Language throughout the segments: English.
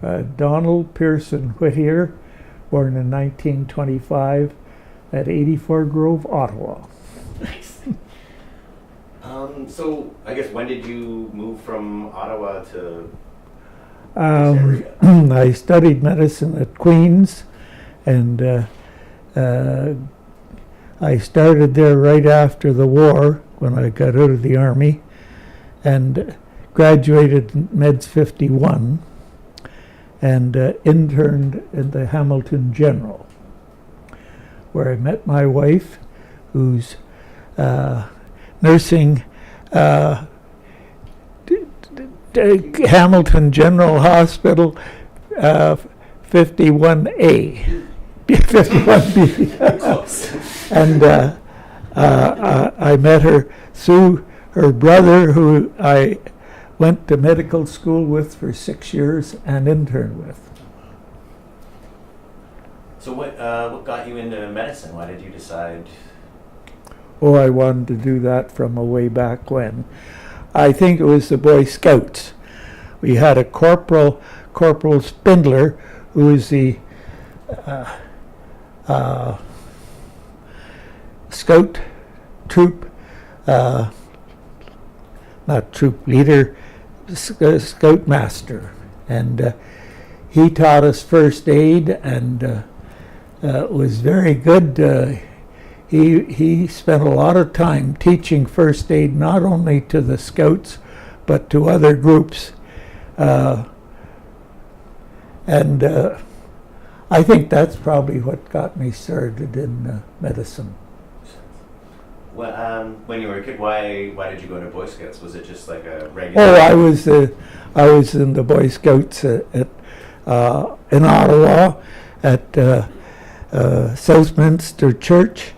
Donald Pearson Whittier, born in 1925 at 84 Grove, Ottawa. Nice. So I guess when did you move from Ottawa to this area? I studied medicine at Queen's, and I started there right after the war when I got out of the Army, and graduated in Meds 51 and interned in the Hamilton General, where I met my wife, who's nursing Hamilton General Hospital 51A. 51B. Close. And I met her through her brother, who I went to medical school with for 6 years and interned with. So what got you into medicine? Why did you decide? Oh, I wanted to do that from a way back when. I think it was the Boy Scouts. We had a Corporal Spindler, who was the Scout troop, not troop leader, Scout master, and he taught us first aid, and was very good. He spent a lot of time teaching first aid, not only to the Scouts but to other groups, and I think that's probably what got me started in medicine. Well, when you were a kid, why did you go to Boy Scouts? Was it just like a regular? Oh, I was in the Boy Scouts in Ottawa at Southminster Church,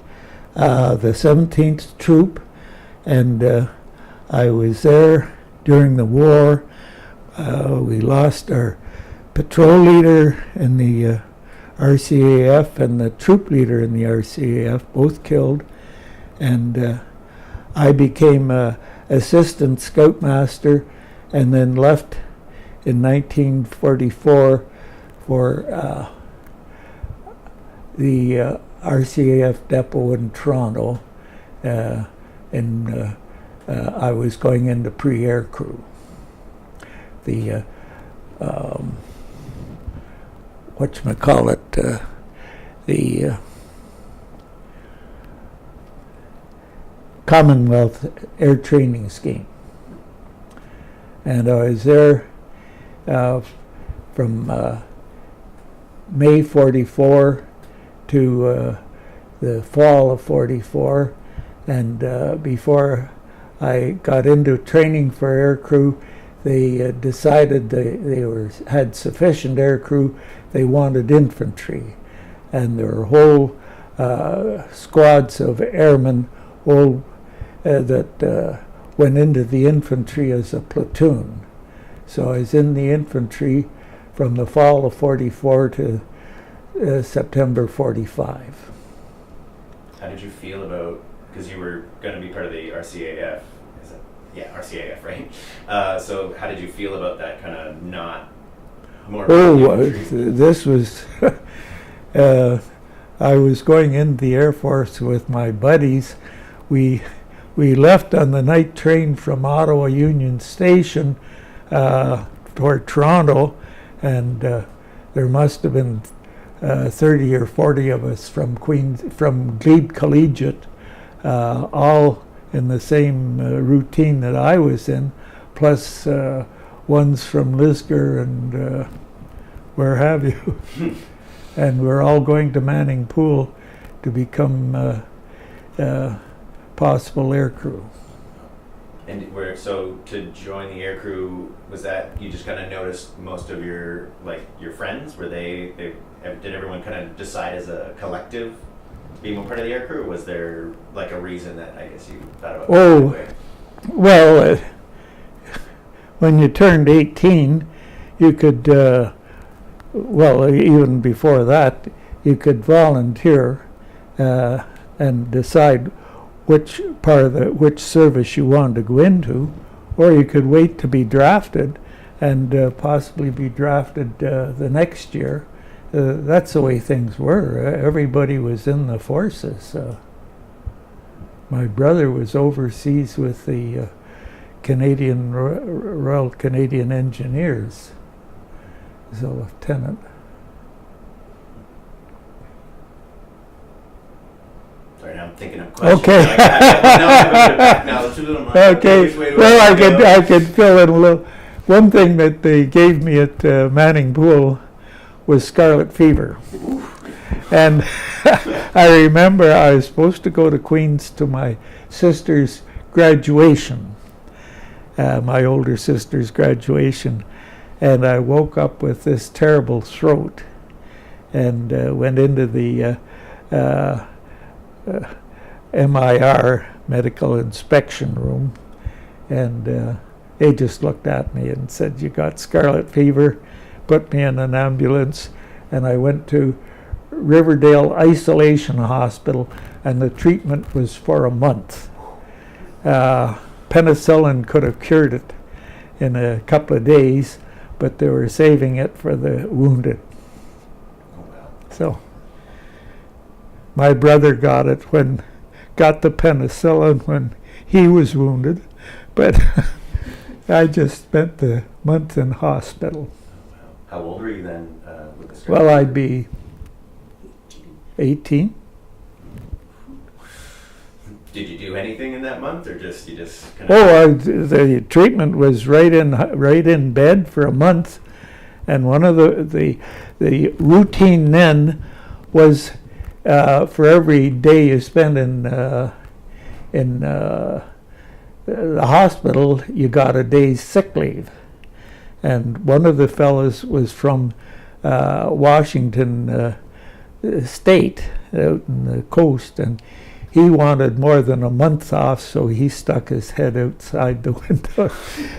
the 17th Troop, and I was there during the war. We lost our patrol leader in the RCAF and the troop leader in the RCAF, both killed, and I became assistant scoutmaster, and then left in 1944 for the RCAF depot in Toronto, and I was going into pre-air crew. The whatchamacallit, the Commonwealth Air Training Scheme. And I was there from May 44 to the fall of 44, and before I got into training for air crew, they decided they had sufficient air crew. They wanted infantry, and there were whole squads of airmen that went into the infantry as a platoon. So I was in the infantry from the fall of 44 to September 45. How did you feel about, because you were going to be part of the RCAF, is it? Yeah, RCAF, right? So how did you feel about that kind of not more? This was, I was going into the Air Force with my buddies. We left on the night train from Ottawa Union Station toward Toronto, and there must have been 30 or 40 of us from Glebe Collegiate, all in the same routine that I was in, plus ones from Lisgar and where have you. And we're all going to Manning Pool to become possible air crew. And so to join the air crew, was that you just kind of noticed most of your friends? Were they did everyone kind of decide as a collective being part of the air crew? Or was there like a reason that I guess you thought about? Oh, well, when you turned 18, you could, well, even before that, you could volunteer and decide which part of which service you wanted to go into, or you could wait to be drafted and possibly be drafted the next year. That's the way things were. Everybody was in the forces. My brother was overseas with the Canadian Royal Canadian Engineers as a lieutenant. Sorry, now I'm thinking of questions. Okay. Okay. Well, I could fill in a little. One thing that they gave me at Manning Pool was scarlet fever. And I remember I was supposed to go to Queens to my sister's graduation, my older sister's graduation, and I woke up with this terrible throat and went into the MIR, medical inspection room, and they just looked at me and said, "You got scarlet fever," put me in an ambulance, and I went to Riverdale Isolation Hospital, and the treatment was for a month. Penicillin could have cured it in a couple of days, but they were saving it for the wounded. So my brother got the penicillin when he was wounded, but I just spent the month in hospital. How old were you then with this? Well, I'd be 18. Did you do anything in that month, or you just kind of? The treatment was right in bed for a month, and one of the routine then was for every day you spent in the hospital, you got a day's sick leave. And one of the fellows was from Washington State, out in the coast, and he wanted more than a month off, so he stuck his head outside the window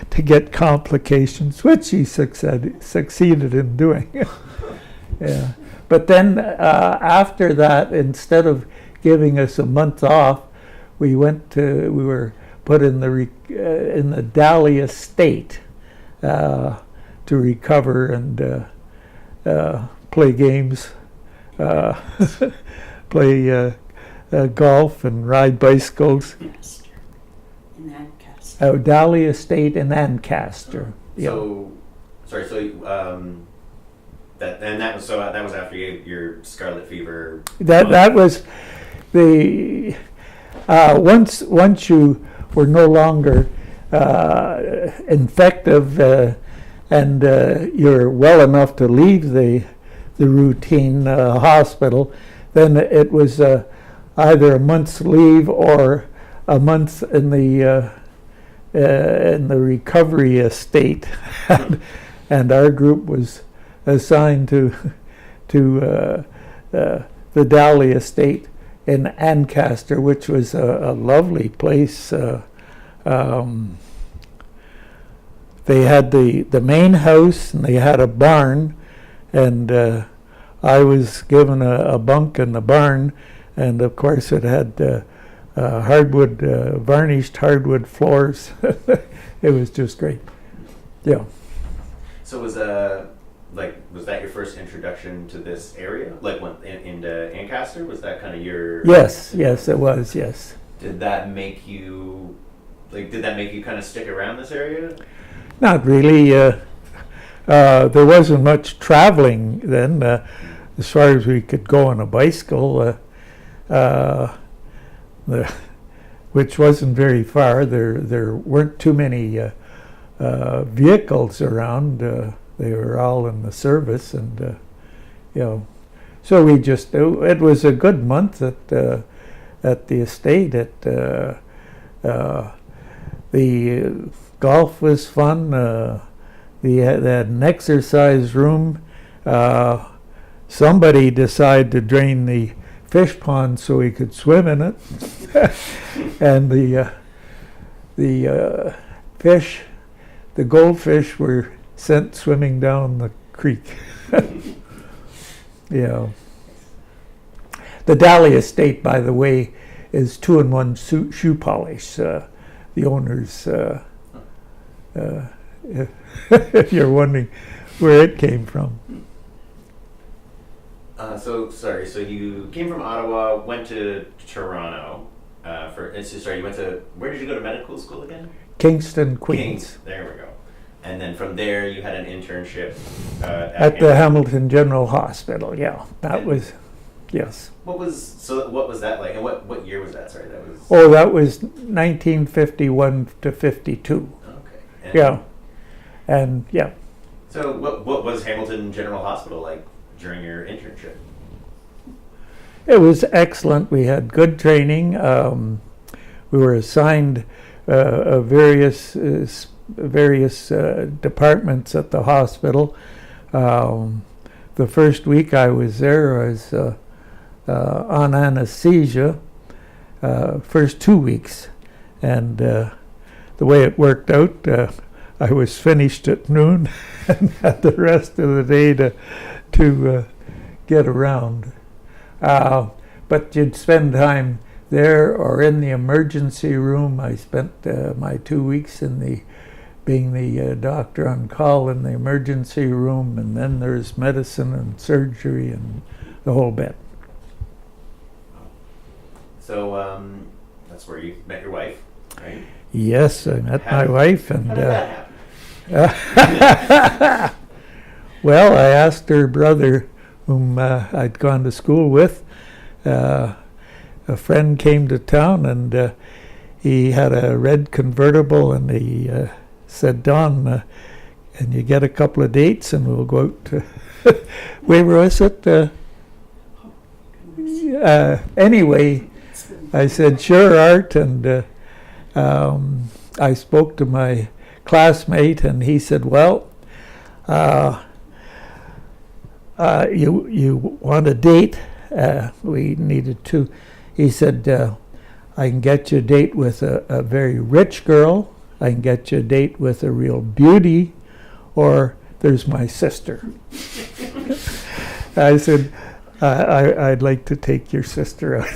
to get complications, which he succeeded in doing. Yeah. But then after that, instead of giving us a month off, we were put in the Dahlia State to recover and play games, play golf and ride bicycles. In Ancaster. Dahlia State in Ancaster. So, sorry. So that was after your scarlet fever. That was the once you were no longer infective and you're well enough to leave the routine hospital, then it was either a month's leave or a month in the recovery estate, and our group was assigned to the Dahlia Estate in Ancaster, which was a lovely place. They had the main house, and they had a barn, and I was given a bunk in the barn, and of course it had varnished hardwood floors. It was just great. Yeah. So was that your first introduction to this area? Like into Ancaster? Was that kind of your? Yes, it was. Yes. Did that make you kind of stick around this area? Not really. There wasn't much traveling then, as far as we could go on a bicycle, which wasn't very far. There weren't too many vehicles around. They were all in the service, and so we just. It was a good month at the estate. The golf was fun. They had an exercise room. Somebody decided to drain the fish pond so he could swim in it, and the goldfish were sent swimming down the creek. Yeah. The Dahlia Estate, by the way, is 2-in-1 shoe polish. The owners if you're wondering where it came from. So you came from Ottawa, went to Toronto, you went to, where did you go to medical school again? Kingston, Queens. There we go. And then from there you had an internship At the Hamilton General Hospital, yeah. That was, yes. What was that like? And what year was that? Sorry, that was... Oh, that was 1951 to 52. Okay. Yeah. And, yeah. So what was Hamilton General Hospital like during your internship? It was excellent. We had good training. We were assigned various departments at the hospital. The first week I was there, I was on anesthesia. First 2 weeks, and the way it worked out, I was finished at noon and had the rest of the day to get around. But you'd spend time there or in the emergency room. I spent my 2 weeks being the doctor on call in the emergency room, and then there's medicine and surgery and the whole bit. So that's where you met your wife, right? Yes, I met my wife, and How did that happen? well, I asked her brother, whom I'd gone to school with. A friend came to town, and he had a red convertible, and he said, "Don, can you get a couple of dates, and we'll go out to..." Where was it? Anyway, I said, "Sure, Art," and I spoke to my classmate, and he said, "Well, you want a date?" We needed to. He said, "I can get you a date with a very rich girl. I can get you a date with a real beauty, or there's my sister." I said, I'd like to take your sister out."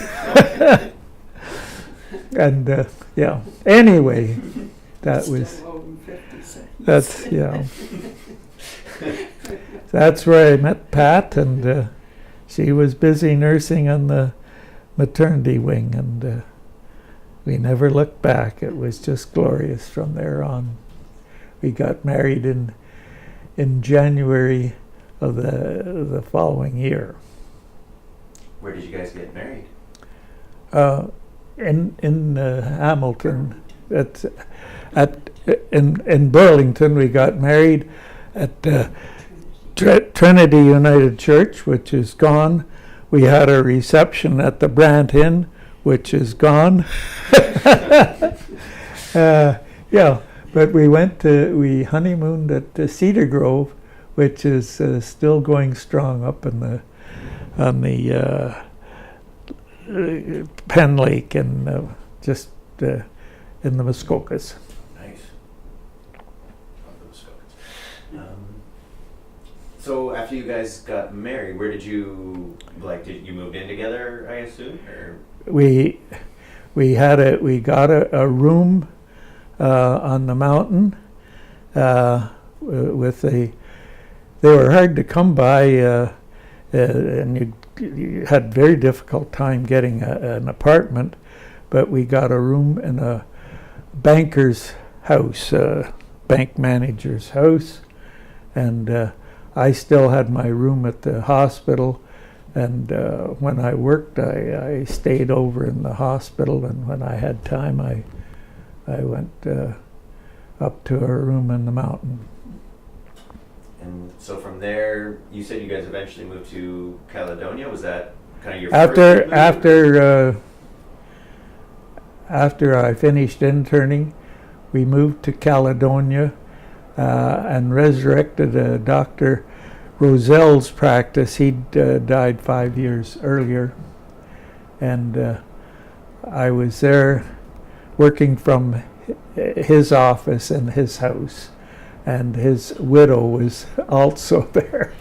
And yeah, anyway, that's where I met Pat, and she was busy nursing on the maternity wing, and we never looked back. It was just glorious from there on. We got married in January of the following year. Where did you guys get married? In Hamilton, in Burlington. We got married at Trinity United Church, which is gone. We had a reception at the Brant Inn, which is gone. Yeah, but we honeymooned at Cedar Grove, which is still going strong up on the Penn Lake, and just in the Muskokas. Nice. Love the Muskokas. So after you guys got married, where did you move in together, I assume, or? We got a room on the mountain they were hard to come by, and you had very difficult time getting an apartment, but we got a room in a banker's house, bank manager's house, and I still had my room at the hospital, and when I worked, I stayed over in the hospital, and when I had time, I went up to a room in the mountain. And so from there, you said you guys eventually moved to Caledonia. Was that kind of your first move? After I finished interning, we moved to Caledonia and resurrected Dr. Roselle's practice. He'd died 5 years earlier, and I was there working from his office in his house, and his widow was also there.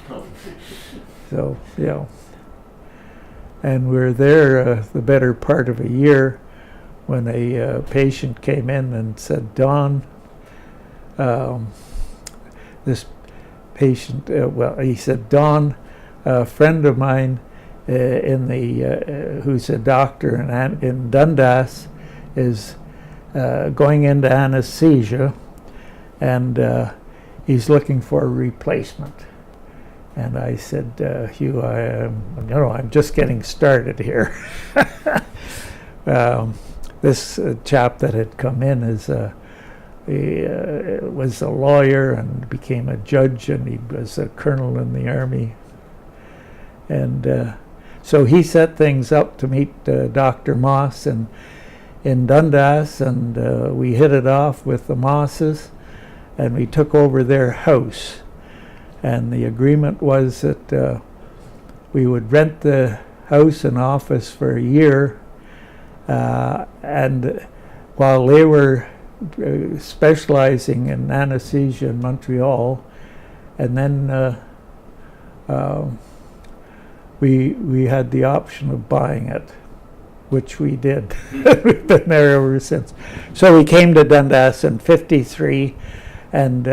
So, yeah. And we were there the better part of a year when a patient came in and said, "Don, this patient, well, he said, Don, a friend of mine who's a doctor in Dundas, is going into anesthesia, and he's looking for a replacement. And I said, Hugh, I'm just getting started here. This chap that had come in he was a lawyer and became a judge, and he was a colonel in the army. And so he set things up to meet Dr. Moss in Dundas, and we hit it off with the Mosses, and we took over their house. And the agreement was that we would rent the house and office for a year, and while they were specializing in anesthesia in Montreal, and then we had the option of buying it, which we did. We've been there ever since. So we came to Dundas in '53. And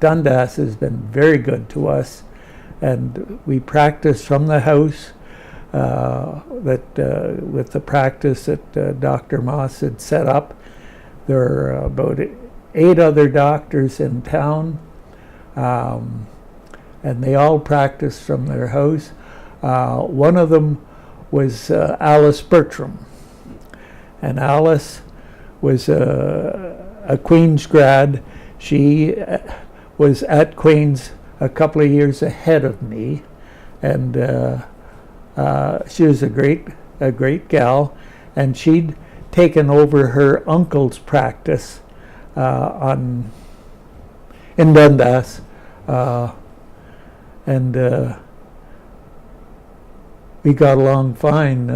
Dundas has been very good to us, and we practice from the house with the practice that Dr. Moss had set up. There are about 8 other doctors in town, and they all practice from their house. One of them was Alice Bertram, and Alice was a Queen's grad. She was at Queen's a couple of years ahead of me, and she was a great gal, and she'd taken over her uncle's practice in Dundas, and we got along fine.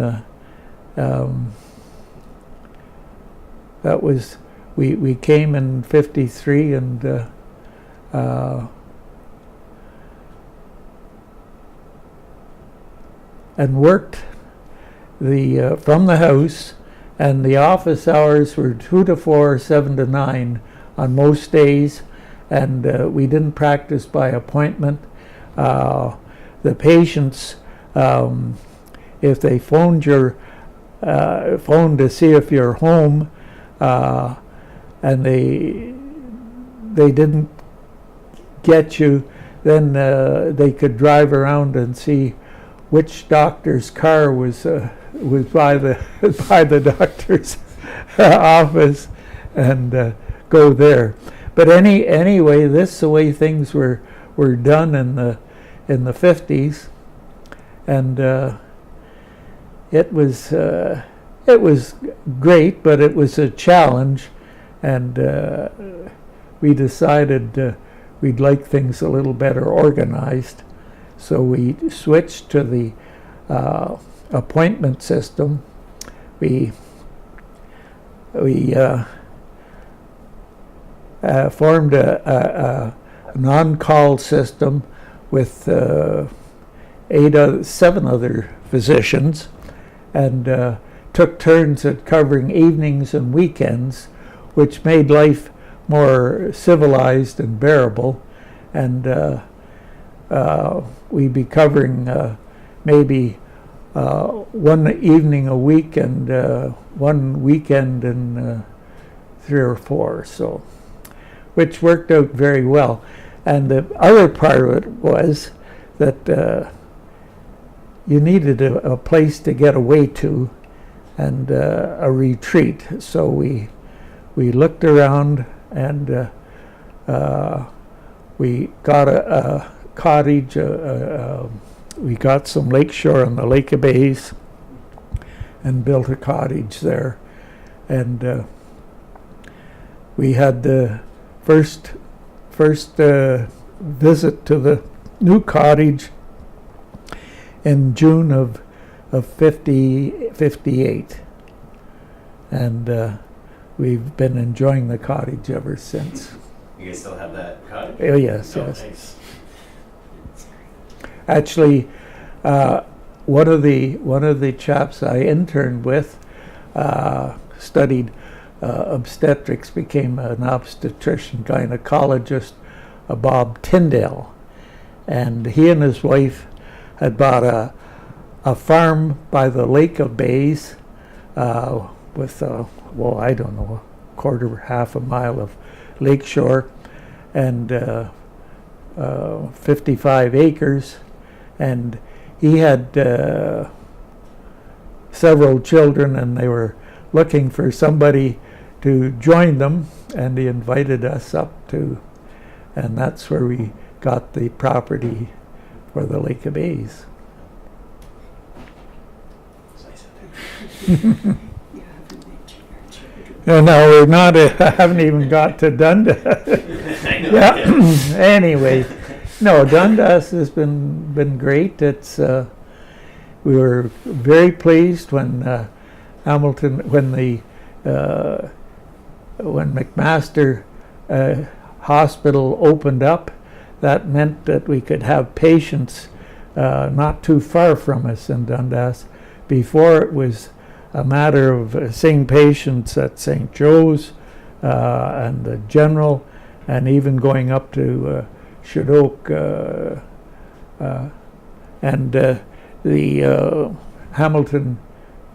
That was. We came in '53 and worked from the house, and the office hours were 2 to 4, 7 to 9 on most days, and we didn't practice by appointment. The patients, if they phoned to see if you're home, and they didn't get you, then they could drive around and see which doctor's car was by the doctor's office, and go there. But anyway, this is the way things were done in the 50s, and it was great, but it was a challenge, and we decided we'd like things a little better organized. So we switched to the appointment system. We formed a non-call system with 7 other physicians, and took turns at covering evenings and weekends, which made life more civilized and bearable. And we'd be covering maybe 1 evening a week and 1 weekend in 3 or 4, so, which worked out very well. And the other part of it was that you needed a place to get away to, and a retreat. So we looked around, and we got a cottage. We got some lakeshore on the Lake of Bays, and built a cottage there. And we had the first visit to the new cottage in June of 58, and we've been enjoying the cottage ever since. You guys still have that cottage? Oh yes, Oh, yes. nice. Actually, one of the chaps I interned with studied obstetrics, became an obstetrician gynecologist a Bob Tyndale, and he and his wife had bought a farm by the Lake of Bays with well, I don't know, a quarter, half a mile of lakeshore, and 55 acres, and he had several children, and they were looking for somebody to join them, and he invited us up to, and that's where we got the property for the Lake of Bays. You haven't mentioned our children. No, we're not. I haven't even got to Dundas. I know. Yeah. Anyway, no, Dundas has been great. It's we were very pleased when Hamilton, when McMaster Hospital opened up. That meant that we could have patients not too far from us in Dundas. Before, it was a matter of seeing patients at St. Joe's and the General, and even going up to Shadoke and the Hamilton,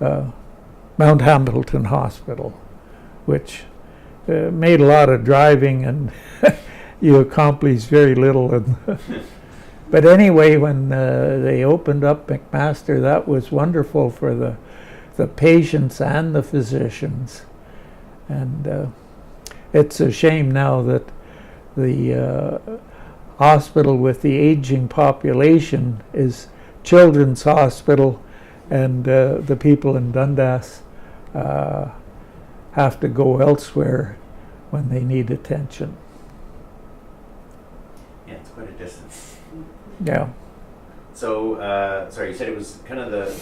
Mount Hamilton Hospital, which made a lot of driving, and you accomplish very little. But anyway, when they opened up McMaster, that was wonderful for the patients and the physicians. And it's a shame now that the hospital with the aging population is Children's Hospital, and the people in Dundas have to go elsewhere when they need attention. Yeah, it's quite a distance. Yeah. So, sorry, you said it was kind of the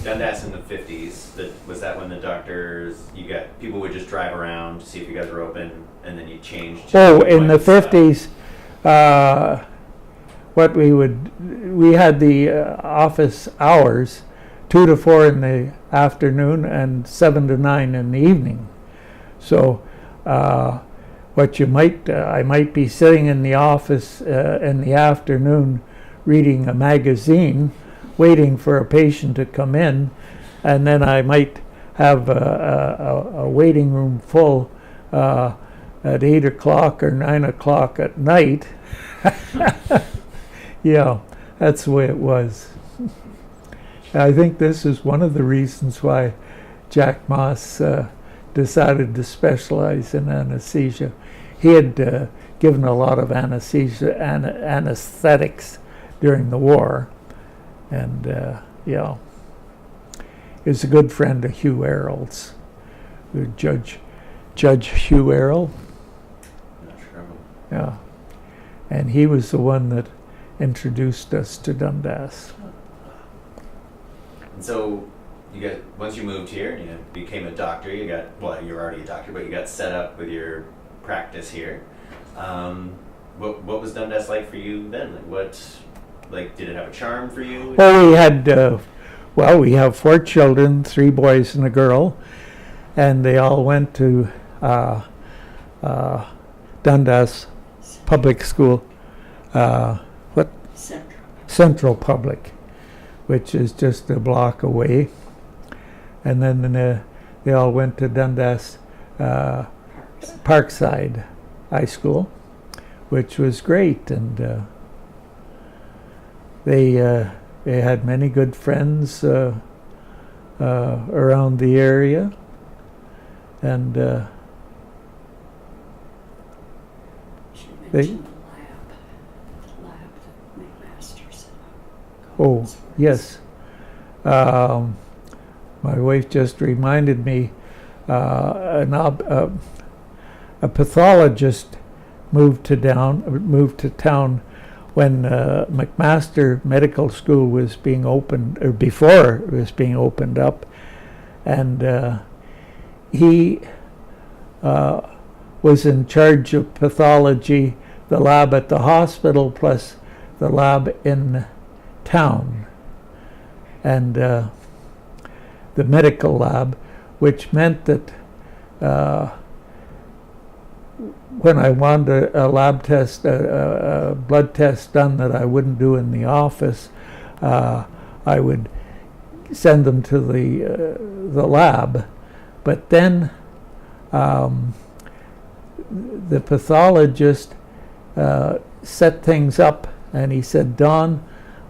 Dundas in the 50s. Was that when the doctors, people would just drive around to see if you guys were open, and then you changed? Oh, in the 50s, we had the office hours, 2 to 4 in the afternoon and 7 to 9 in the evening. So, I might be sitting in the office in the afternoon reading a magazine, waiting for a patient to come in, and then I might have a waiting room full at 8 o'clock or 9 o'clock at night. Yeah, that's the way it was. I think this is one of the reasons why Jack Moss decided to specialize in anesthesia. He had given a lot of anesthesia and anesthetics during the war, and yeah, he was a good friend of Hugh Errol's, Judge Hugh Errol. Not sure. Yeah, and he was the one that introduced us to Dundas. And so, once you moved here, you became a doctor. You were already a doctor, but you got set up with your practice here. What was Dundas like for you then? Did it have a charm for you? Well, we have 4 children, 3 boys and a girl, and they all went to Dundas Public School, Central Public, which is just a block away. And then they all went to Dundas Parkside High School, which was great, and they had many good friends around the area, and You mentioned the lab that McMaster set up. oh yes, my wife just reminded me a pathologist moved to town when McMaster Medical School was being opened, or before it was being opened up, and he was in charge of pathology, the lab at the hospital plus the lab in town, and the the medical lab, which meant that when I wanted a lab test, a blood test done that I wouldn't do in the office, I would send them to the lab. But then the pathologist set things up, and he said, Don,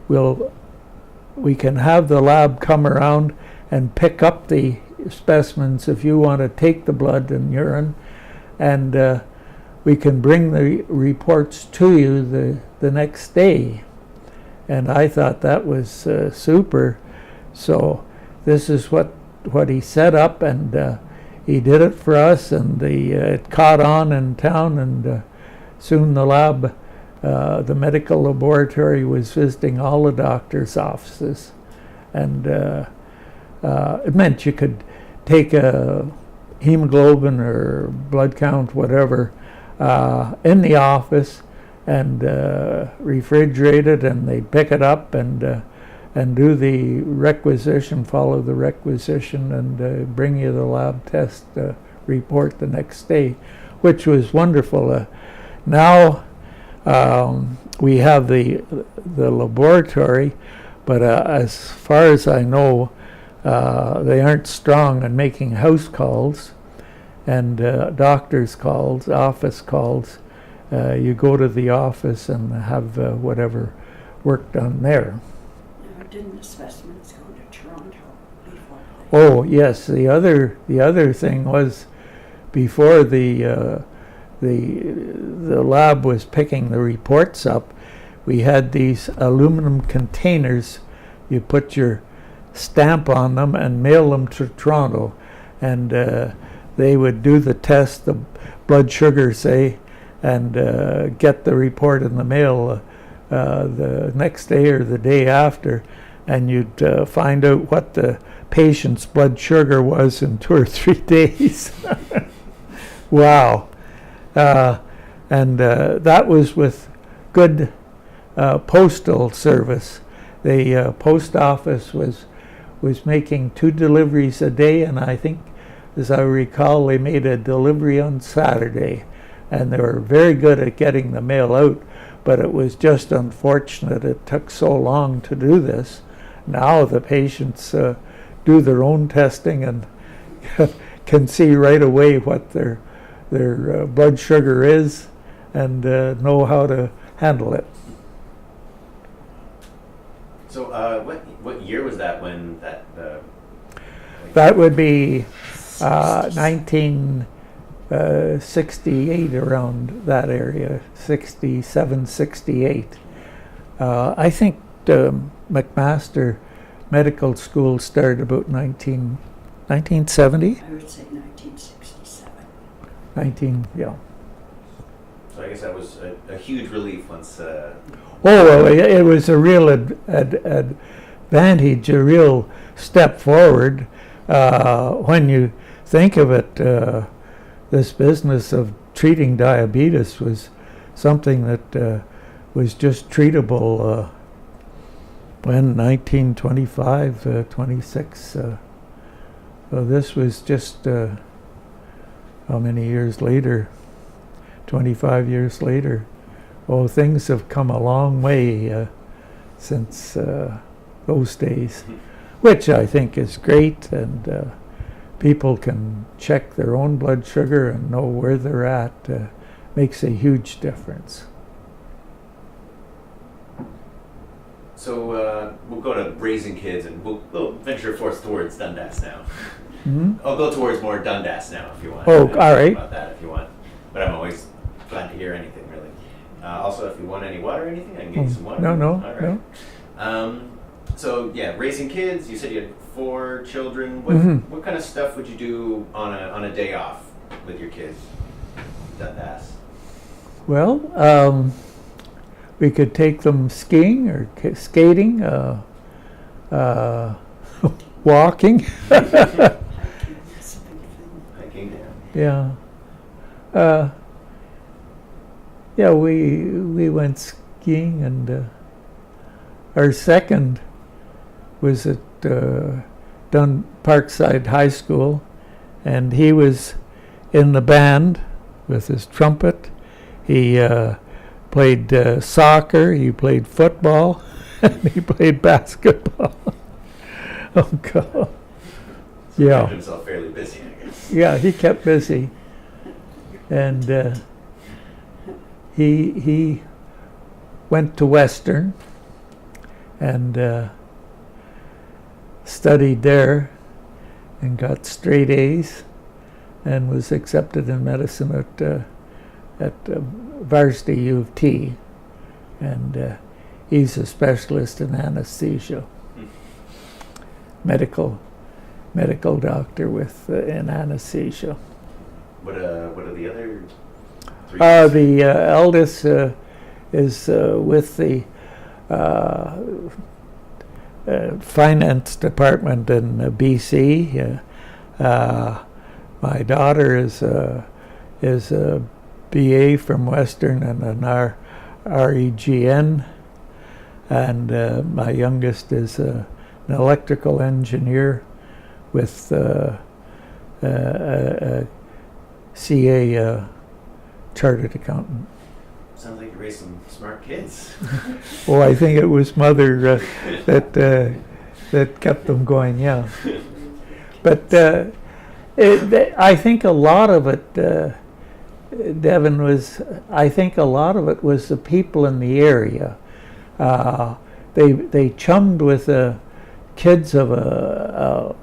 we can have the lab come around and pick up the specimens if you want to take the blood and urine, and we can bring the reports to you the next day. And I thought that was super. So this is what he set up, and he did it for us, and it caught on in town, and soon the lab, the medical laboratory, was visiting all the doctors' offices, and it meant you could take a hemoglobin or blood count, whatever, in the office and refrigerate it, and they'd pick it up and do the requisition, follow the requisition, and bring you the lab test report the next day, which was wonderful. Now we have the laboratory, but as far as I know, they aren't strong on making house calls and doctor's calls, office calls. You go to the office and have whatever work done there. Now, didn't the specimens go to Toronto before? Oh yes, the other thing was, before the lab was picking the reports up, we had these aluminum containers. You put your stamp on them and mail them to Toronto, and they would do the test, the blood sugar, say, and get the report in the mail the next day or the day after, and you'd find out what the patient's blood sugar was in 2 or 3 days. Wow. And that was with good postal service. The post office was making 2 deliveries a day, and I think, as I recall, they made a delivery on Saturday, and they were very good at getting the mail out, but it was just unfortunate it took so long to do this. Now the patients do their own testing and can see right away what their blood sugar is and know how to handle it. So what year was that when that? That would be 1968, around that area, 67, 68. I think McMaster Medical School started about 1970? I would say 1967. 19, yeah. So I guess that was a huge relief once. Oh, well, it was a real advantage, a real step forward. When you think of it, this business of treating diabetes was something that was just treatable when 1925, 26. So this was just how many years later? 25 years later. Oh, things have come a long way since those days, which I think is great, and people can check their own blood sugar and know where they're at. Makes a huge difference. So we'll go to raising kids, and we'll venture forth towards Dundas now. Hmm? I'll go towards more Dundas now if you want. Oh, Talk all right. About that if you want, but I'm always glad to hear anything really. Also, if you want any water or anything, I can get you some water. No. All right. No. So yeah, raising kids. You said you had 4 children. What kind of stuff would you do on a day off with your kids? Dundas. Well, we could take them skiing or skating, walking. Hiking, that's a big thing. Hiking, yeah. Yeah. Yeah, we went skiing, and our second was at Parkside High School, and he was in the band with his trumpet. He played soccer, he played football, and he played basketball. Oh, God. So Yeah. Kept himself fairly busy, I guess. Yeah, he kept busy. And he went to Western and studied there and got straight A's and was accepted in medicine at Varsity U of T. And he's a specialist in anesthesia. Medical doctor with in anesthesia. What are the other three? The eldest is with the finance department in BC. My daughter is a BA from Western and an REGN, and my youngest is an electrical engineer with CA chartered accountant. Sounds like you raised some smart kids. Oh, I think it was mother that kept them going. Yeah, but I think a lot of it, Devin, was. I think a lot of it was the people in the area. They chummed with the kids of a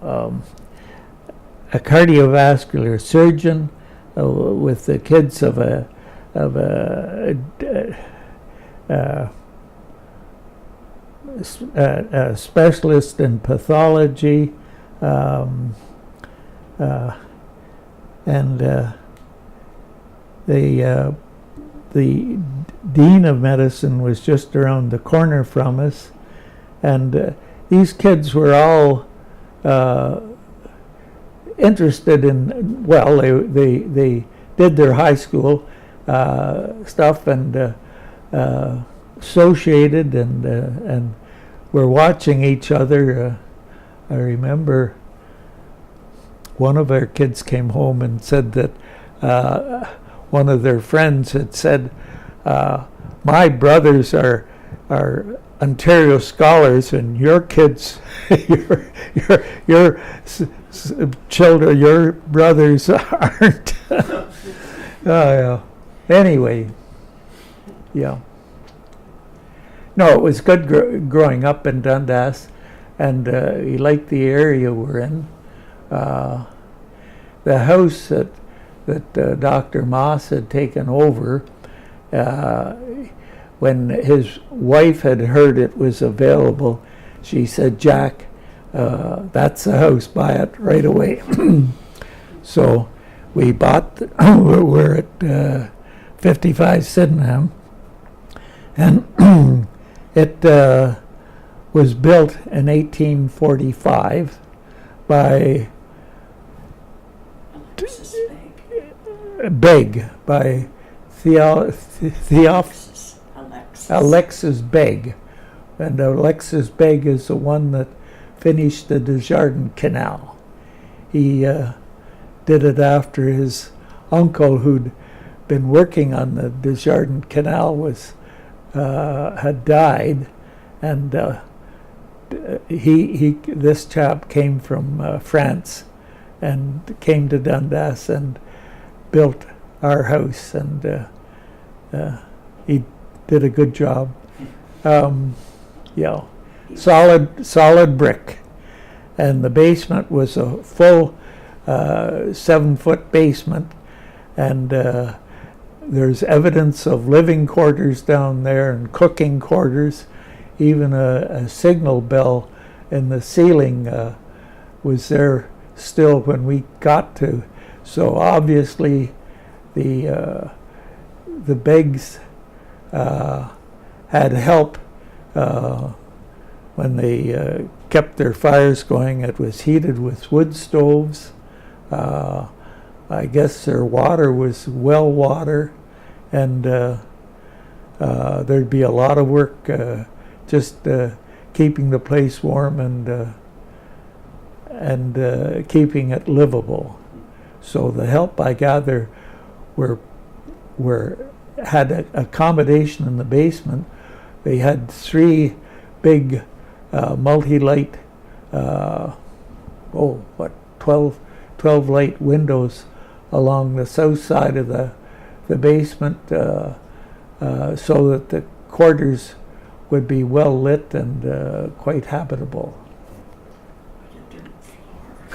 cardiovascular surgeon, with the kids of a specialist in pathology, and the dean of medicine was just around the corner from us, and these kids were all interested in, well, they did their high school stuff and associated and were watching each other. I remember one of our kids came home and said that one of their friends had said, my brothers are Ontario scholars, and your kids, your children, your brothers aren't. Yeah. Anyway, yeah. No, it was good growing up in Dundas, and he liked the area we're in. The house that Dr. Moss had taken over, when his wife had heard it was available, she said, Jack, that's the house, buy it right away. So we bought, we're at 55 Sydenham, and it was built in 1845 by Alexis Begg, by Alexis Begg. And Alexis Begg is the one that finished the Desjardins Canal. He did it after his uncle, who'd been working on the Desjardins Canal, had died, and this chap came from France and came to Dundas and built our house, and he did a good job. Yeah, solid brick, and the basement was a full 7-foot basement, and there's evidence of living quarters down there and cooking quarters. Even a signal bell in the ceiling was there still when we got to. So obviously the Beggs had help when they kept their fires going. It was heated with wood stoves. I guess their water was well water, and there'd be a lot of work just keeping the place warm and keeping it livable. So the help, I gather, were had accommodation in the basement. They had 3 big multi-light, 12 light windows along the south side of the basement, so that the quarters would be well lit and quite habitable.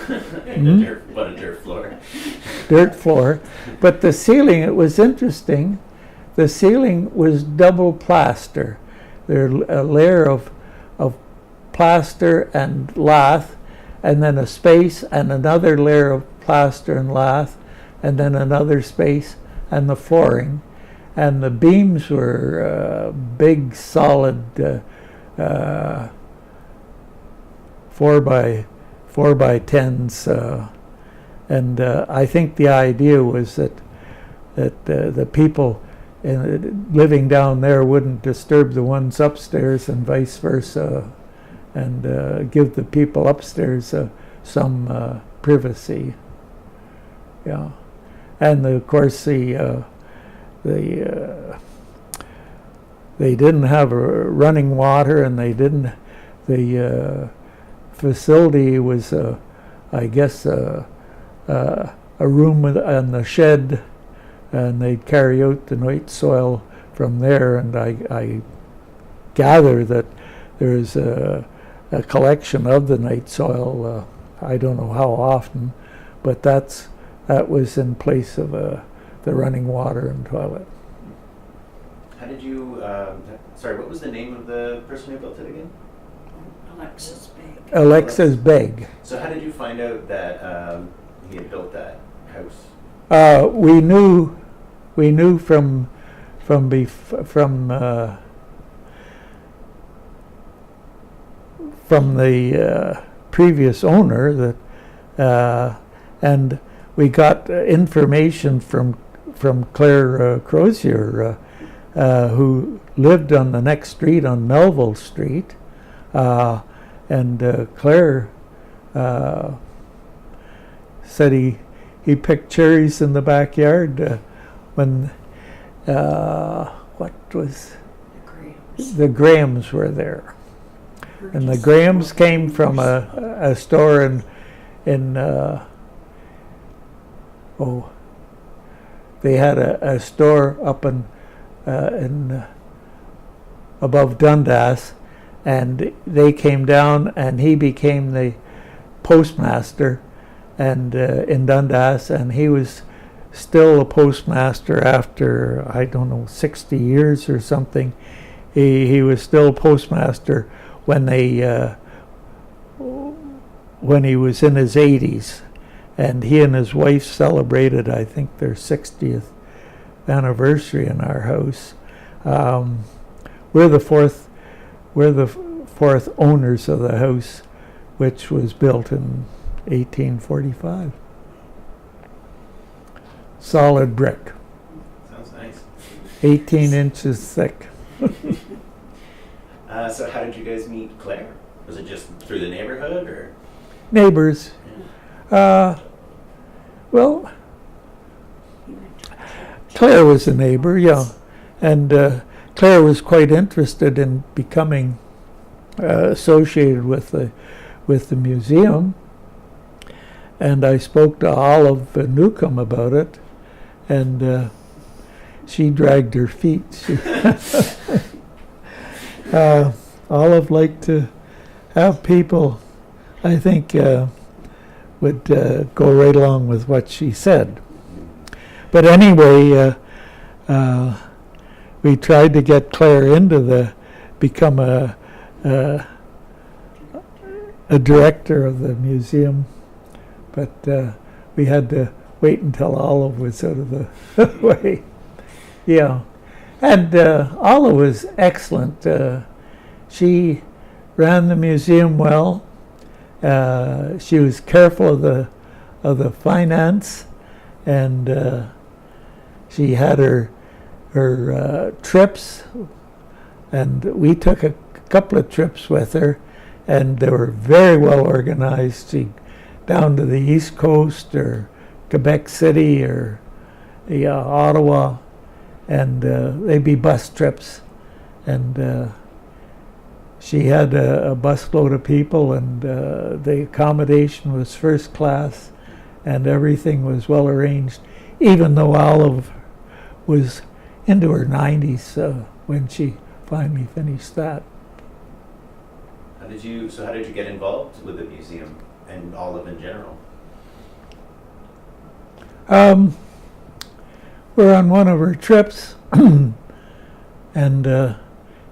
What a dirt floor. Dirt floor. But the ceiling, it was interesting, the ceiling was double plaster. There a layer of plaster and lath, and then a space and another layer of plaster and lath, and then another space and the flooring. And the beams were big, solid 4x10s, and I think the idea was that the people living down there wouldn't disturb the ones upstairs, and vice versa, and give the people upstairs some privacy. Yeah, and of course they didn't have running water, and they didn't. The facility was, I guess, a room in the shed, and they'd carry out the night soil from there. And I gather that there's a collection of the night soil. I don't know how often, but that was in place of the running water and toilet. How did you? Sorry, what was the name of the person who built it again? Alexis Beg. Alexis Beg. So how did you find out that he had built that house? We knew from the previous owner that, and we got information from Claire Crozier, who lived on the next street on Melville Street, and Claire said he picked cherries in the backyard when what was the Grahams were there, and the Grahams came from a store in they had a store up in above Dundas, and they came down, and he became the postmaster, and in Dundas, and he was still a postmaster after, I don't know, 60 years or something. He was still postmaster when he was in his 80s, and he and his wife celebrated, I think, their 60th anniversary in our house. We're the fourth owners of the house, which was built in 1845. Solid brick. Sounds nice. 18 inches thick. So how did you guys meet Claire? Was it just through the neighborhood, or? Neighbors. Well, Claire was a neighbor, yeah. And Claire was quite interested in becoming associated with the museum. And I spoke to Olive Newcomb about it, and she dragged her feet. Olive liked to have people, I think, would go right along with what she said. But anyway, we tried to get Claire into become a director of the museum, but we had to wait until Olive was out of the way. Yeah, and Olive was excellent. She ran the museum well. She was careful of the finance, and she had her trips, and we took a couple of trips with her, and they were very well organized. She down to the East Coast or Quebec City or Ottawa, and they'd be bus trips, and she had a busload of people, and the accommodation was first class, and everything was well arranged, even though Olive was into her 90s when she finally finished that. How did you get involved with the museum and Olive in general? We're on one of her trips, and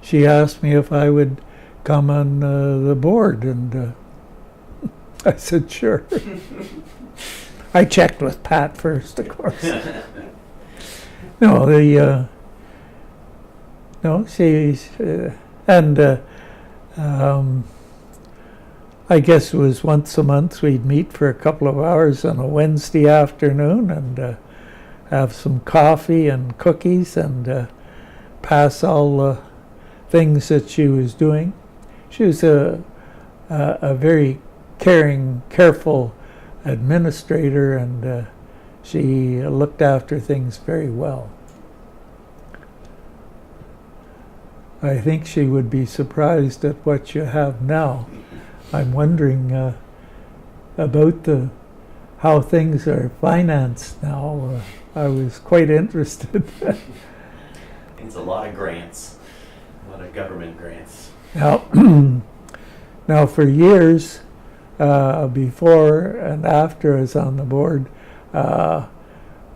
she asked me if I would come on the board, and I said sure. I checked with Pat first, of course. No, she's and I guess it was once a month we'd meet for a couple of hours on a Wednesday afternoon and have some coffee and cookies and pass all the things that she was doing. She was a very caring, careful administrator, and she looked after things very well. I think she would be surprised at what you have now. I'm wondering about how things are financed now. I was quite interested. It's a lot of grants, a lot of government grants. Now for years, before and after I was on the board,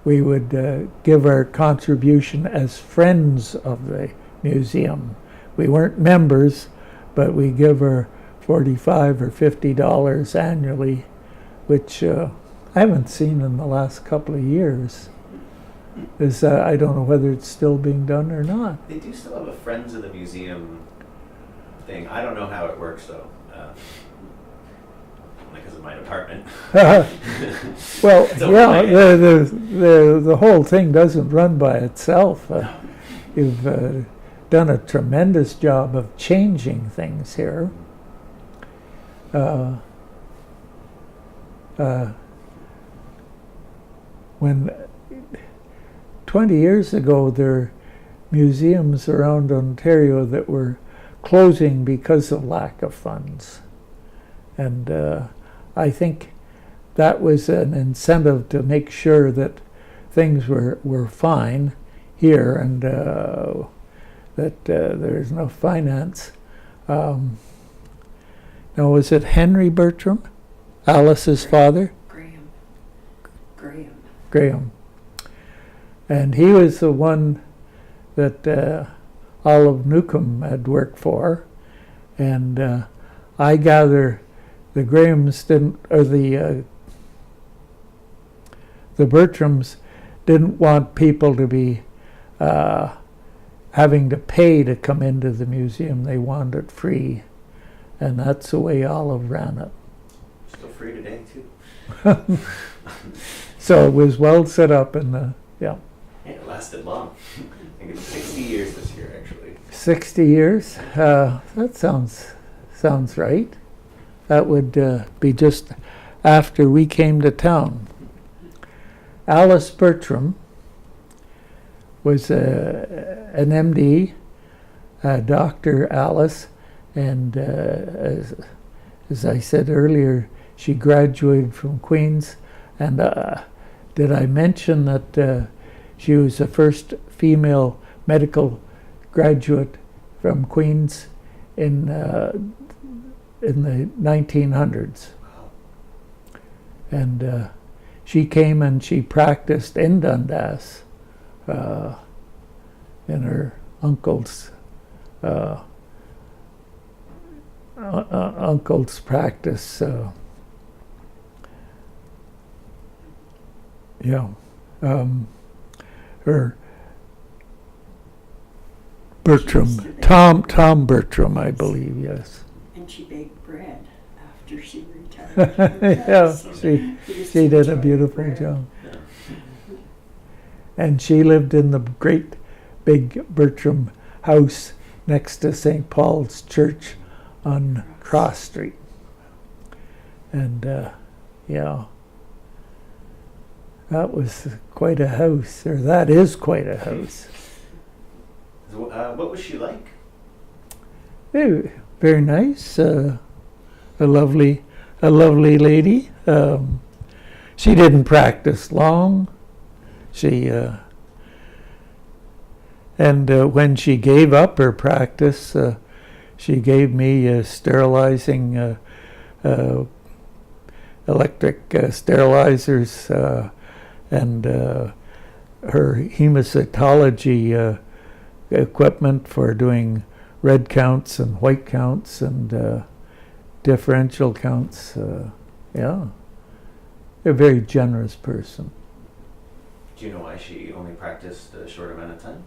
we would give our contribution as friends of the museum. We weren't members, but we give her $45 or $50 annually, which I haven't seen in the last couple of years. I don't know whether it's still being done or not. They do still have a Friends of the Museum thing. I don't know how it works though, because of my department. Well, yeah, okay. the whole thing doesn't run by itself. You've done a tremendous job of changing things here. When 20 years ago, there were museums around Ontario that were closing because of lack of funds. And I think that was an incentive to make sure that things were fine here, and that there's no finance. Now, was it Henry Bertram, Alice's father? Graham. And he was the one that Olive Newcomb had worked for, and I gather the Grahams didn't, or the Bertrams didn't want people to be having to pay to come into the museum. They wanted it free, and that's the way Olive ran it. Still free today too. So it was well set up, and yeah. Yeah, it lasted long. I think it's 60 years this year, actually. 60 years? That sounds right. That would be just after we came to town. Alice Bertram was an MD, Dr. Alice, and as I said earlier, she graduated from Queen's. And did I mention that she was the first female medical graduate from Queen's in the 1900s? And she came and she practiced in Dundas in her uncle's practice. Yeah, her Bertram, Tom Bertram, I believe, yes. And she baked bread after she retired. Yeah, she did a beautiful job. And she lived in the great big Bertram house next to St. Paul's Church on Cross Street. And yeah, that was quite a house, or that is quite a house. What was she like? Very nice. A lovely lady. She didn't practice long. She when she gave up her practice, she gave me sterilizing electric sterilizers and her hemocytology equipment for doing red counts and white counts and differential counts. Yeah, a very generous person. Do you know why she only practiced a short amount of time?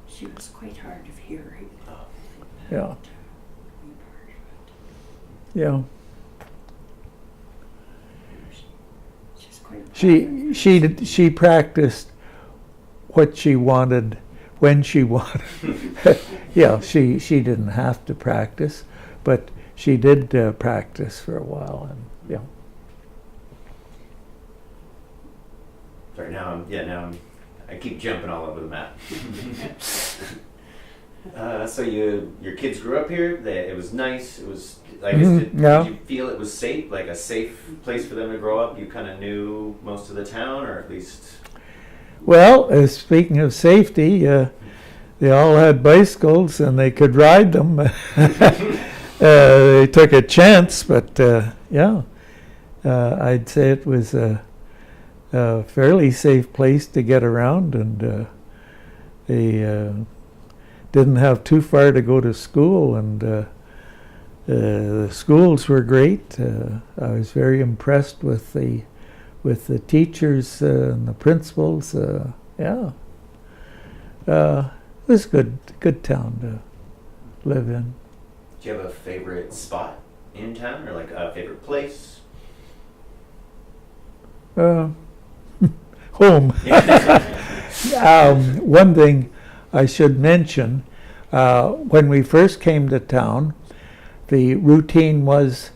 She was quite hard of hearing. Oh. Yeah. Yeah. She's quite She practiced what she wanted when she wanted. Yeah, she didn't have to practice, but she did practice for a while, and yeah. Sorry, now I keep jumping all over the map. So your kids grew up here. It was nice. It was, I guess, did you feel it was safe, like a safe place for them to grow up? You kind of knew most of the town, or at least. Well, speaking of safety, they all had bicycles and they could ride them. They took a chance, but yeah, I'd say it was a fairly safe place to get around, and they didn't have too far to go to school, and the schools were great. I was very impressed with the teachers and the principals. Yeah, it was good town to live in. Do you have a favorite spot in town, or like a favorite place? Home. One thing I should mention, when we first came to town, the routine was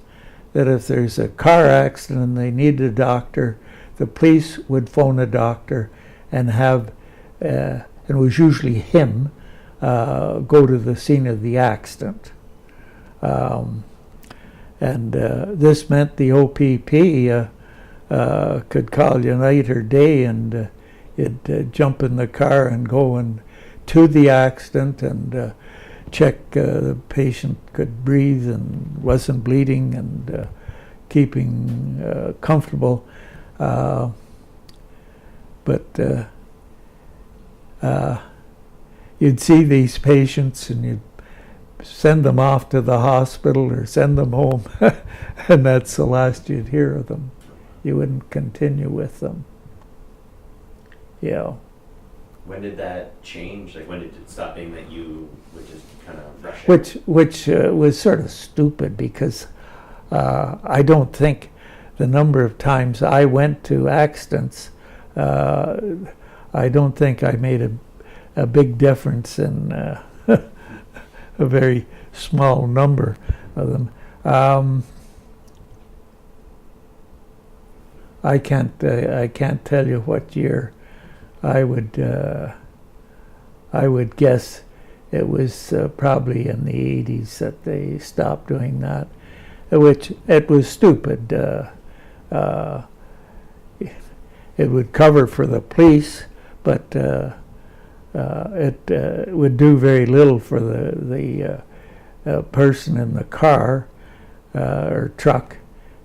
that if there's a car accident and they needed a doctor, the police would phone a doctor and have, and it was usually him, go to the scene of the accident. This meant the OPP could call you night or day, and you'd jump in the car and go to the accident and check the patient could breathe and wasn't bleeding and keeping comfortable. But you'd see these patients and you'd send them off to the hospital or send them home, and that's the last you'd hear of them. You wouldn't continue with them. Yeah. When did that change? Like, when did it stop being that you would just kind of rush it? Which was sort of stupid, because I don't think the number of times I went to accidents, I don't think I made a big difference in a very small number of them. I can't tell you what year. I would guess it was probably in the 80s that they stopped doing that, which it was stupid. It would cover for the police, but it would do very little for the person in the car or truck,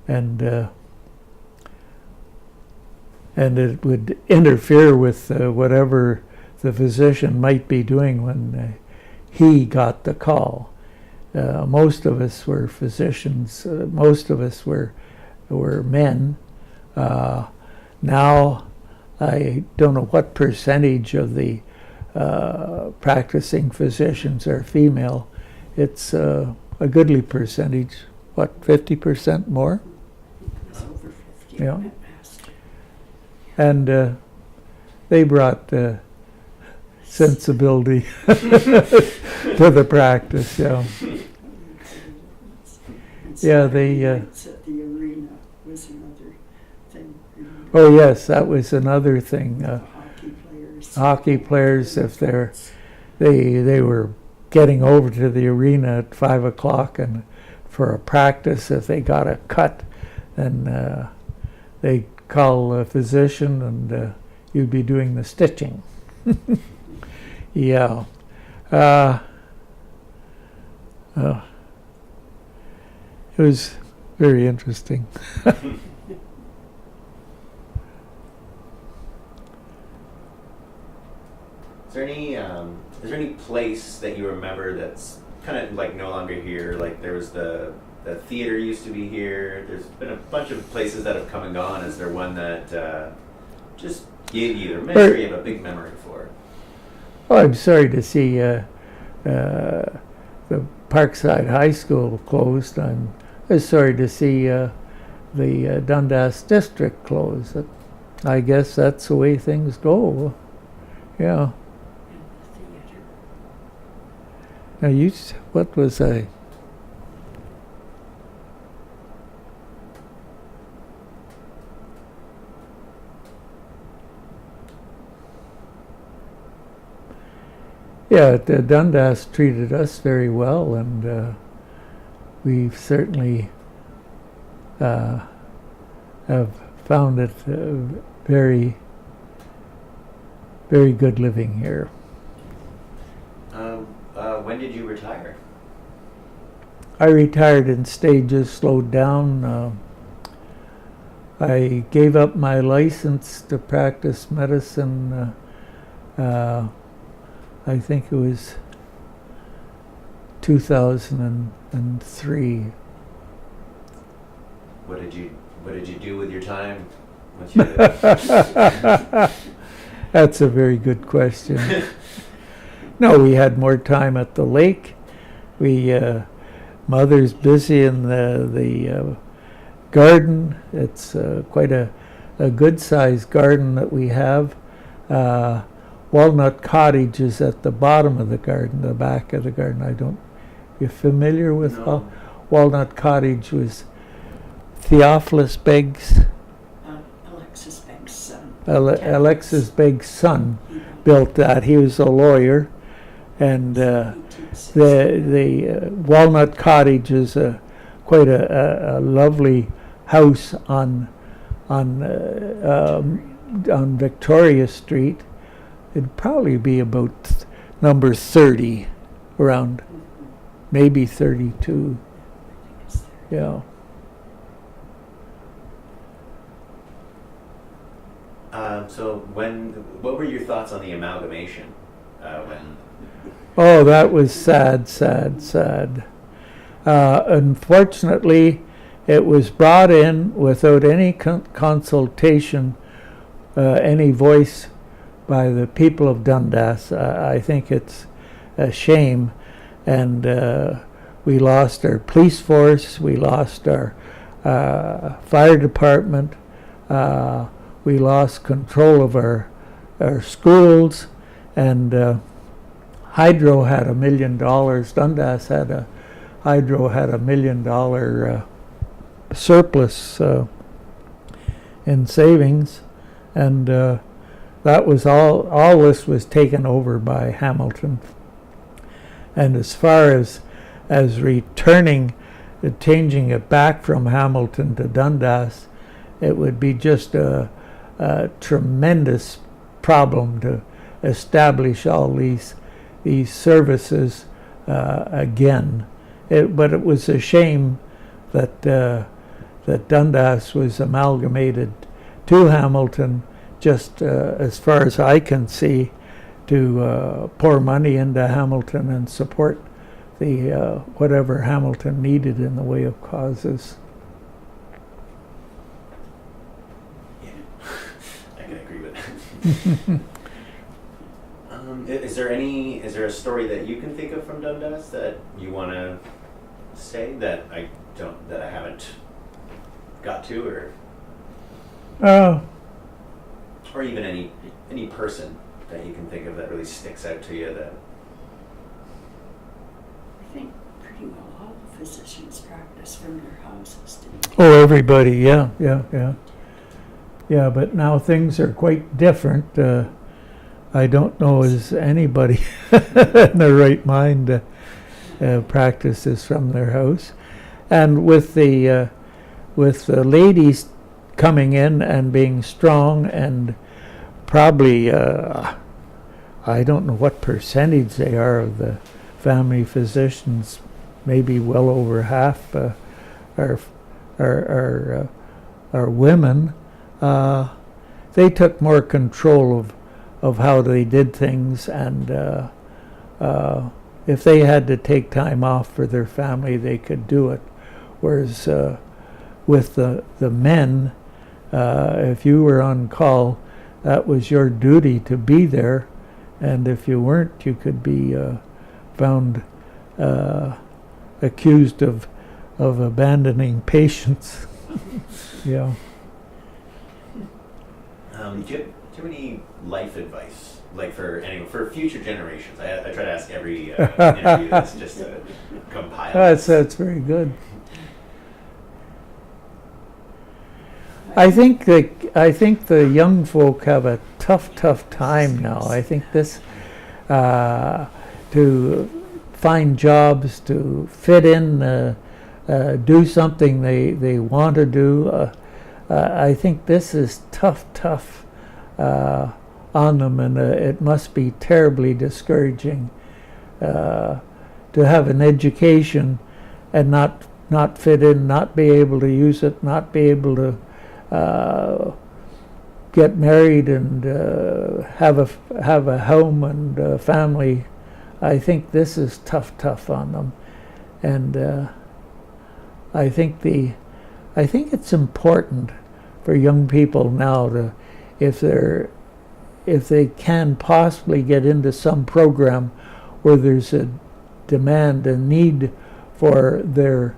and it would interfere with whatever the physician might be doing when he got the call. Most of us were physicians. Most of us were men. Now, I don't know what percentage of the practicing physicians are female. It's a goodly percentage. What, 50% more? It's over 50. Yeah. And they brought sensibility to the practice. Yeah. Yeah, they. At the arena was another thing. Oh yes, that was another thing. Hockey players. hockey players, if they were getting over to the arena at 5 o'clock and for a practice, if they got a cut, then they'd call a physician and you'd be doing the stitching. Yeah. It was very interesting. Is there any place that you remember that's kind of like no longer here? Like there was the theater used to be here. There's been a bunch of places that have come and gone. Is there one that just gave you the memory of a big memory for? Oh, I'm sorry to see the Parkside High School closed. I'm sorry to see the Dundas District closed. I guess that's the way things go. Yeah. Now what was I? Yeah, the Dundas treated us very well, and we've certainly have found it very, very good living here. When did you retire? I retired in stages, slowed down. I gave up my license to practice medicine. I think it was 2003. What did you do with your time? Once you That's a very good question. No, we had more time at the lake. Mother's busy in the garden. It's quite a good-sized garden that we have. Walnut Cottage is at the bottom of the garden, the back of the garden. You're familiar with No. Walnut Cottage was Theophilus Begg's, Alexis Begg's son. Alexis Begg's son built that. He was a lawyer, and the Walnut Cottage is quite a lovely house on Victoria Street. It'd probably be about number 30, around maybe 32. Yeah. So what were your thoughts on the amalgamation? Oh, that was sad. Unfortunately, it was brought in without any consultation, any voice by the people of Dundas. I think it's a shame, and we lost our police force, we lost our fire department, we lost control of our schools, and Hydro had $1 million. Dundas had Hydro had $1 million surplus in savings, and that was all this was taken over by Hamilton. And as far as returning, changing it back from Hamilton to Dundas, it would be just a tremendous problem to establish all these services again. But it was a shame that Dundas was amalgamated to Hamilton, just as far as I can see, to pour money into Hamilton and support the whatever Hamilton needed in the way of causes. Yeah, I can agree with that. Is there a story that you can think of from Dundas that you want to say that I haven't got to, or even any person that you can think of that really sticks out to you? That I think pretty well all the physicians practice from their houses, didn't they? Oh, everybody, yeah. But now things are quite different. I don't know is anybody in their right mind practices from their house. And with the ladies coming in and being strong, and probably I don't know what percentage they are of the family physicians, maybe well over half are women. They took more control of how they did things, and if they had to take time off for their family, they could do it. Whereas with the men, if you were on call, that was your duty to be there, and if you weren't, you could be found accused of abandoning patients. Yeah. Do you have any life advice, like for future generations? I try to ask every interview this just to compile. That's very good. I think the young folk have a tough time now. I think this to find jobs, to fit in, do something they want to do. I think this is tough on them, and it must be terribly discouraging to have an education and not fit in, not be able to use it, not be able to get married and have a home and a family. I think this is tough on them, and I think it's important for young people now to, if they can possibly get into some program where there's a demand, a need for their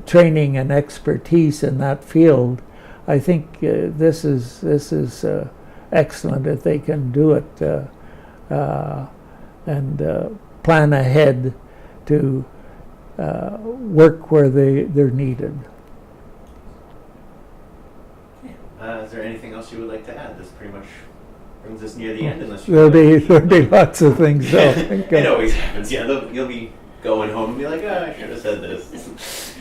training and expertise in that field. I think this is excellent if they can do it and plan ahead to work where they're needed. Is there anything else you would like to add? This pretty much brings us near the end, unless you There'll be lots of things. So it always happens. Yeah, you'll be going home and be like, I should have said this.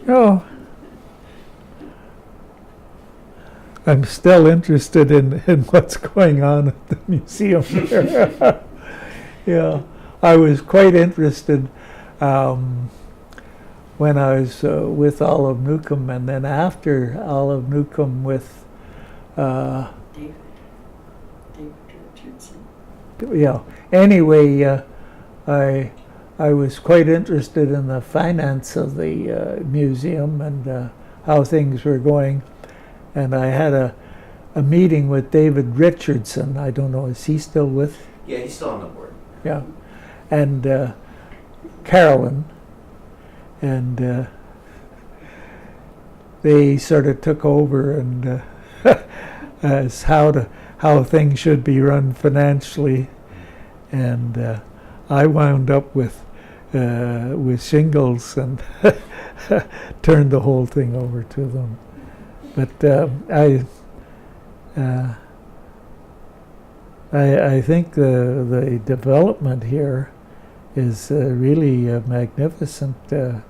Oh, I'm still interested in what's going on at the museum there. Yeah, I was quite interested when I was with Olive Newcomb, and then after Olive Newcomb with David Richardson. Yeah. Anyway, I was quite interested in the finance of the museum and how things were going, and I had a meeting with David Richardson. I don't know, is he still with? Yeah, he's still on the board. Yeah, and Carolyn, and they sort of took over and as how things should be run financially, and I wound up with shingles and turned the whole thing over to them. But I think the development here is really magnificent. The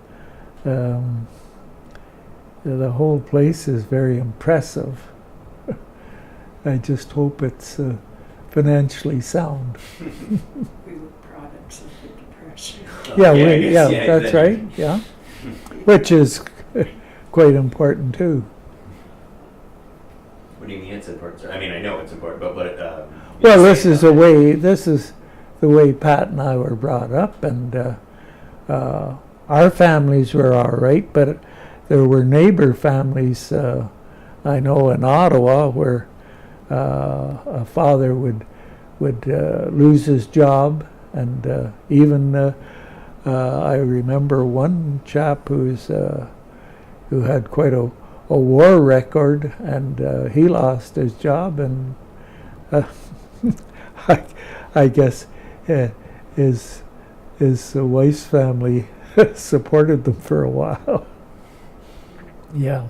whole place is very impressive. I just hope it's financially sound. We were products of the Depression. That's right. Yeah, which is quite important too. What do you mean it's important, sir? I mean, I know it's important, but what? Well, this is the way Pat and I were brought up, and our families were all right, but there were neighbor families. I know in Ottawa where a father would lose his job, and even I remember one chap who had quite a war record, and he lost his job, and I guess his wife's family supported them for a while. Yeah.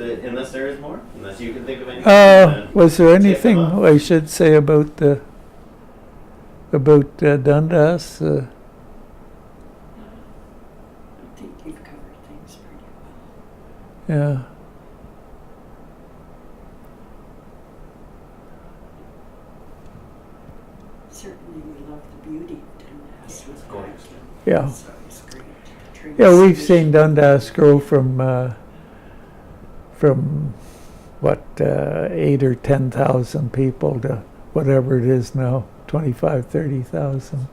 unless there is more, unless you can think of anything. Was there Tip anything them off. I should say about Dundas? I think you've covered things pretty well. Yeah. Certainly we love the beauty of Dundas with Gorgeous. Yeah. It's always great. Train Yeah, we've station. seen Dundas grow from what 8 or 10,000 people to whatever it is now, 25, 30,000.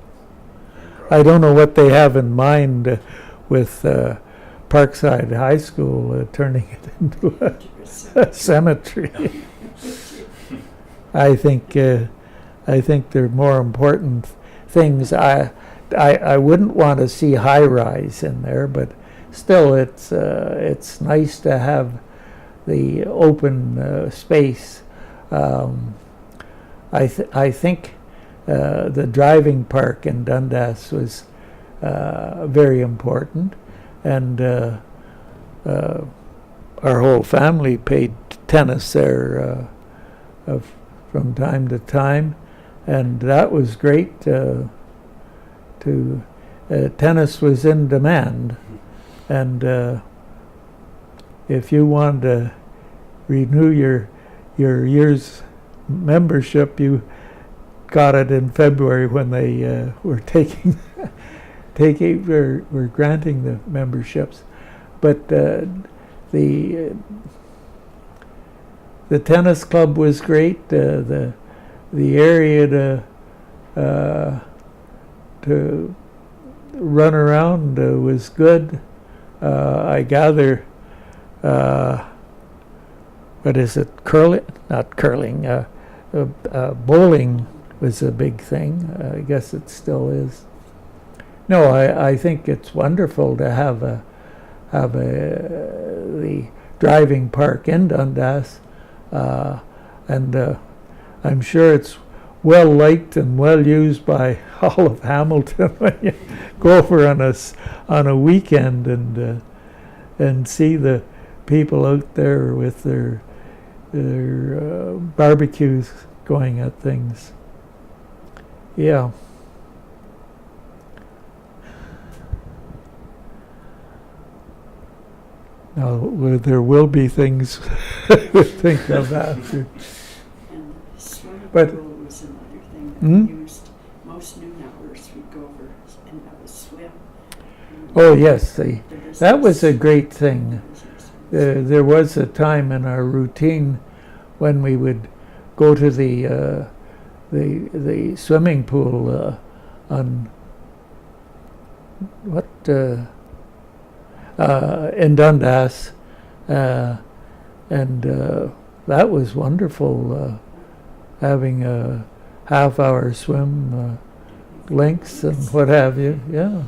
I don't know what they have in mind with Parkside High School turning it into a cemetery. I think there are more important things. I wouldn't want to see high rise in there, but still, it's nice to have the open space. I think the driving park in Dundas was very important, and our whole family played tennis there from time to time, and that was great. Tennis was in demand, and if you wanted to renew your year's membership, you got it in February when they were were granting the memberships. But the tennis club was great. The area to run around was good. I gather, what is it, curling? Not curling, bowling was a big thing. I guess it still is. No, I think it's wonderful to have the driving park in Dundas, and I'm sure it's well liked and well used by all of Hamilton when you go over on a weekend and see the people out there with their barbecues going at things. Yeah. Now, there will be things to think of after. And the swimming But- pool was another thing that Hmm? we used. Most noon hours we'd go over and have a swim. Oh, yes, The that was a business- great thing. business. There was a time in our routine when we would go to the swimming pool on what in Dundas, and that was wonderful. Having a half-hour swim links and what have you. Yeah. And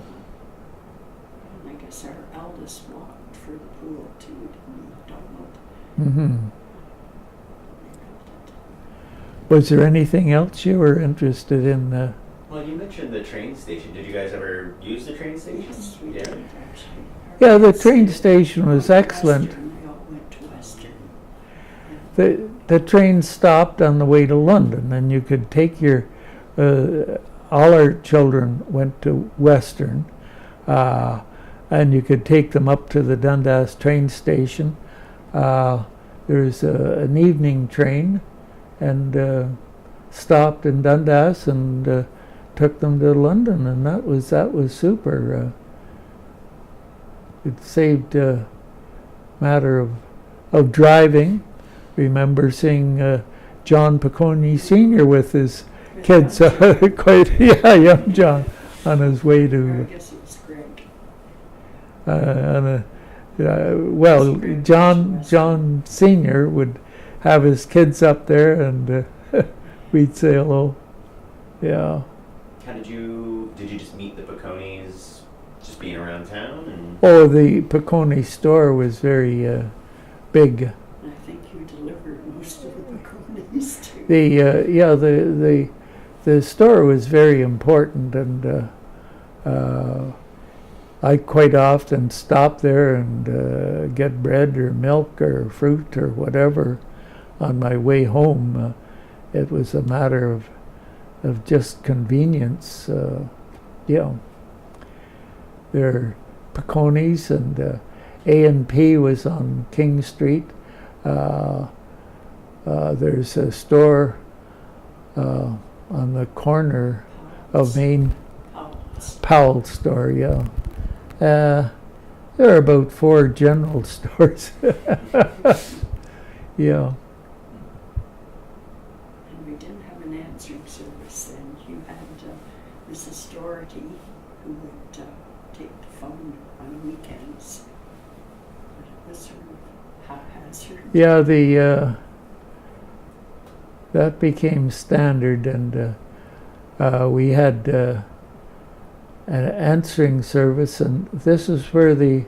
I guess our eldest walked for the pool too, didn't he, Donald? Mm-hmm. They built it. Was there anything else you were interested in? Well, you mentioned the train station. Did you guys ever use the train station? Yes, we Yeah. did actually. Yeah, the train station was excellent. Western, we all went to Western. The train stopped on the way to London, and you could take your all our children went to Western, and you could take them up to the Dundas train station. There's an evening train, and stopped in Dundas and took them to London, and that was super. It saved a matter of driving. Remember seeing John Piccone Sr. with his kids, quite young John, on his way Or I to. guess it was Greg. Well, John Sr. would have his kids up there, and we'd say hello. Yeah. How did you just meet the Picconis just being around town? And Oh, the Piccone store was very big. And I think you delivered most of the Picconis too. The store was very important, and I quite often stop there and get bread or milk or fruit or whatever on my way home. It was a matter of just convenience. Yeah. There are Piccone's, and A&P was on King Street. There's a store on the corner of Main, Powell store, yeah. There are about 4 general stores. Yeah. And we didn't have an answering service then. You had Mrs. Doherty who would take the phone on weekends. But it was sort of haphazard. Yeah, that became standard, and we had an answering service, and this is where the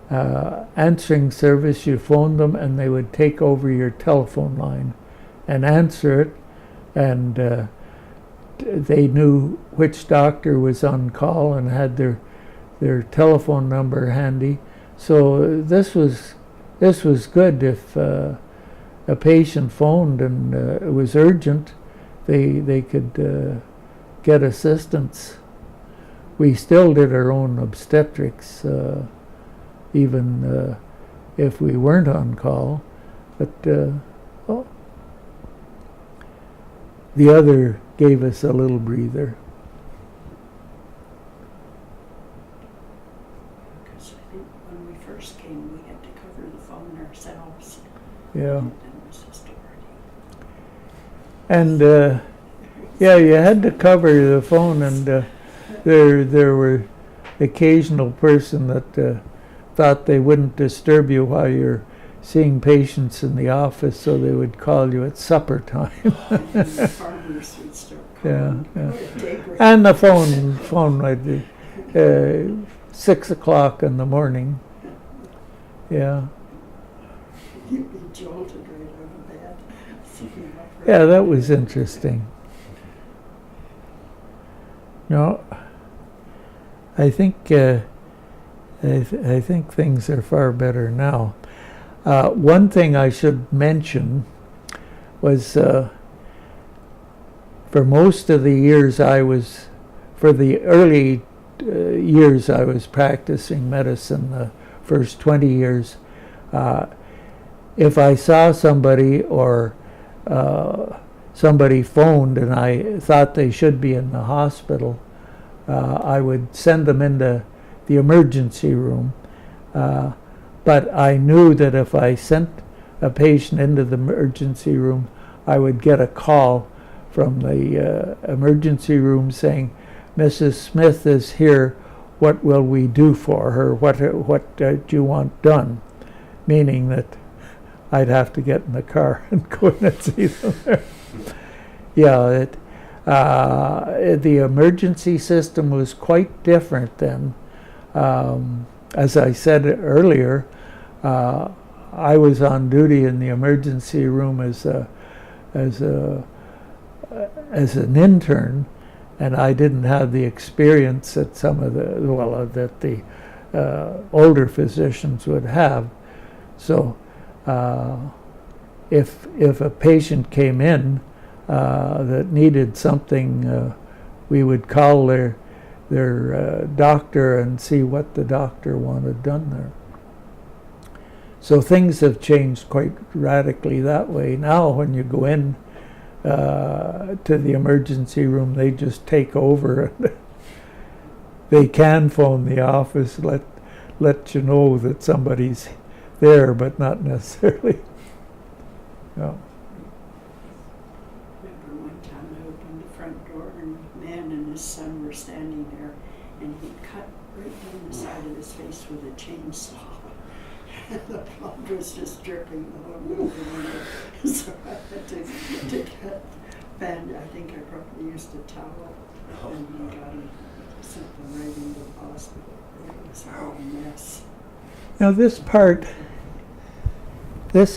answering service, you phoned them and they would take over your telephone line and answer it, and they knew which doctor was on call and had their telephone number handy. So this was good. If a patient phoned and it was urgent, they could get assistance. We still did our own obstetrics, even if we weren't on call. But the other gave us a little breather. Because I think when we first came, we had to cover the phone ourselves. Yeah. And Mrs. Doherty. And yeah, you had to cover the phone, and there were occasional person that thought they wouldn't disturb you while you're seeing patients in the office, so they would call you at supper time. And the farmers would start calling. Yeah. And the phone would be 6 o'clock in the morning. Yeah. You'd be jolted right out of bed. Sitting up right Yeah, that was interesting. No, I think I think things are far better now. One thing I should mention was for most of the years for the early years I was practicing medicine, the first 20 years, if I saw somebody or somebody phoned and I thought they should be in the hospital, I would send them into the emergency room. But I knew that if I sent a patient into the emergency room, I would get a call from the emergency room saying, Mrs. Smith is here, what will we do for her? What do you want done? Meaning that I'd have to get in the car and go in and see them. Yeah, the emergency system was quite different then. As I said earlier, I was on duty in the emergency room as an intern, and I didn't have the experience that some of that the older physicians would have. So if a patient came in that needed something, we would call their doctor and see what the doctor wanted done there. So things have changed quite radically that way. Now when you go in to the emergency room, they just take over. They can phone the office, let you know that somebody's there, but not necessarily. No. Remember one time I opened the front door and a man and his son were standing there, and he cut right down the side of his face with a chainsaw. And the blood was just dripping all over the window. So I had to get bandaged. I think I probably used a towel, and we got him, sent them right into the hospital. It was a whole mess. Now this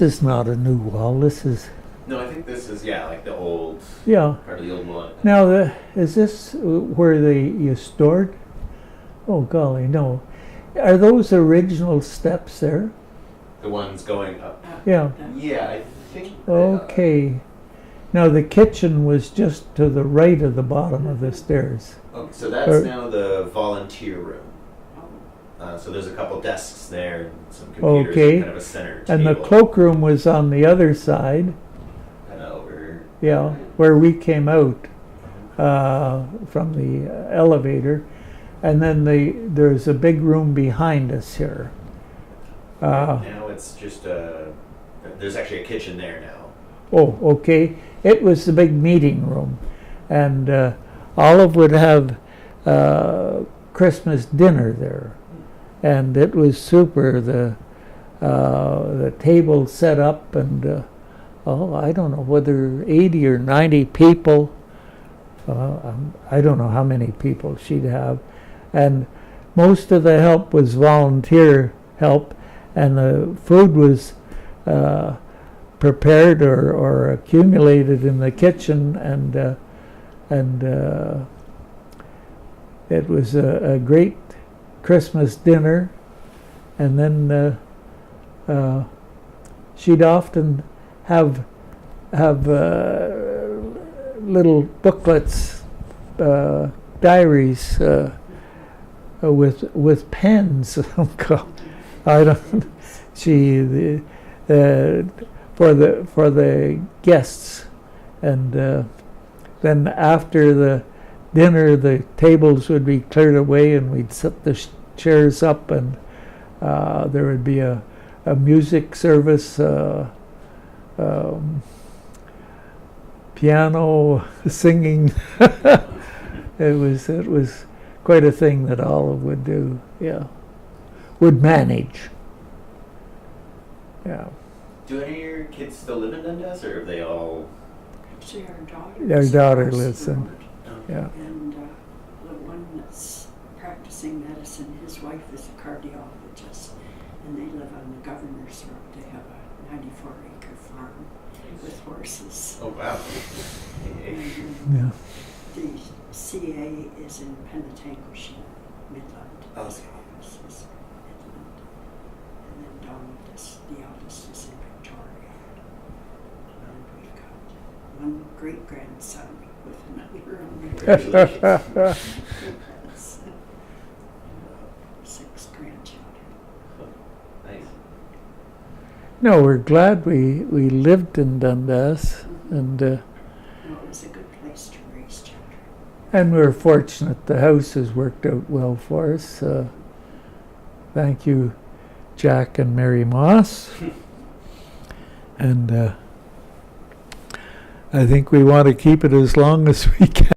is not a new wall. This is, No, I think this is like the old yeah. part of the old one. Now is this where you stored Oh, golly, no. Are those original steps there? The ones going up. Yeah. Yeah, I think. they are. Okay. Now, the kitchen was just to the right of the bottom of the stairs. Okay, so that's Or- now the volunteer room. Oh, So there's a couple desks there, and some computers, Okay. and kind of a center table. And the cloakroom was on the other side, Kind of over. yeah, where we came out from the elevator. And then there's a big room behind us here. Now it's just there's actually a kitchen there now. Oh, okay. It was the big meeting room. And Olive would have Christmas dinner there. And it was super. The table set up, and I don't know whether 80 or 90 people. I don't know how many people she'd have. And most of the help was volunteer help, and the food was prepared or accumulated in the kitchen, and it was a great Christmas dinner. And then she'd often have little booklets, diaries with pens. I don't. For the guests, and then after the dinner, the tables would be cleared away, and we'd set the chairs up, and there would be a music service, piano, singing. It was quite a thing that Olive would do. Yeah, would manage. Yeah. Do any of your kids still live in Dundas, or have they all? actually, our daughter. Their is daughter across the lives in- road. Yeah. And the one that's practicing medicine, his wife is a cardiologist, and they live on the Governor's Road. They have a 94-acre farm with horses. Oh wow. Yeah. The CA is in Penetanguishene, Midland. Oh, His okay. office is Midland. And then Don, the eldest, is in Victoria. And we've got one great-grandson with another on Congratulations. 6 grandchildren. Nice. No, we're glad we lived in Dundas, and No, it was a good place to raise children. and we're fortunate the house has worked out well for us. Thank you, Jack and Mary Moss. And I think we want to keep it as long as we can.